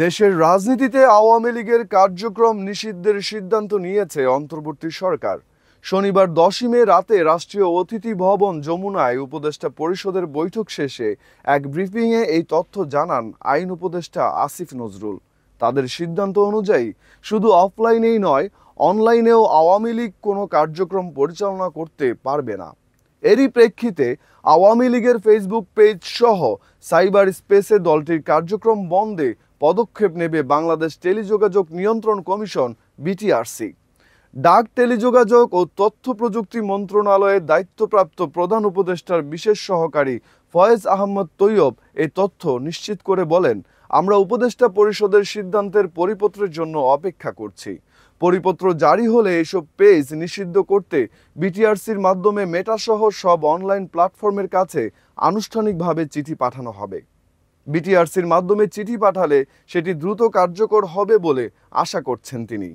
দেশের রাজনীতিতে আওয়ামী লীগের কার্যক্রম নিষিদ্ধের সিদ্ধান্ত নিয়েছে অন্তর্বর্তী সরকার। শনিবার 10 মে রাতে রাষ্ট্রীয় অতিথি ভবন যমুনায় উপদেষ্টা পরিষদের বৈঠক শেষে এক ব্রিফিংয়ে এই তথ্য জানান আইন উপদেষ্টা আসিফ নজরুল। তাদের সিদ্ধান্ত অনুযায়ী শুধু অফলাইনেই নয়, অনলাইনেও আওয়ামী লীগ কোনো কার্যক্রম পরিচালনা করতে পারবে না। এরই প্রেক্ষিতে আওয়ামী লীগের ফেসবুক পেজ সহ সাইবার স্পেসে দলটির কার্যক্রম বন্ধে পদক্ষেপ নেবে বাংলাদেশ টেলিযোগাযোগ নিয়ন্ত্রণ কমিশন বিটিআরসি। ডাক, টেলিযোগাযোগ ও তথ্য প্রযুক্তি মন্ত্রণালয়ের দায়িত্বপ্রাপ্ত প্রধান উপদেষ্টার বিশেষ সহকারী ফয়েজ আহমদ তৈয়ব এই তথ্য নিশ্চিত করে বলেন, আমরা উপদেষ্টা পরিষদের সিদ্ধান্তের পরিপত্রের জন্য অপেক্ষা করছি। পরিপত্র জারি হলে এসব পেজ নিষিদ্ধ করতে বিটিআরসির মাধ্যমে মেটাসহ সব অনলাইন প্ল্যাটফর্মের কাছে আনুষ্ঠানিকভাবে চিঠি পাঠানো হবে। বিটিআরসির মাধ্যমে চিঠি পাঠালে সেটি দ্রুত কার্যকর হবে বলে আশা করছেন তিনি।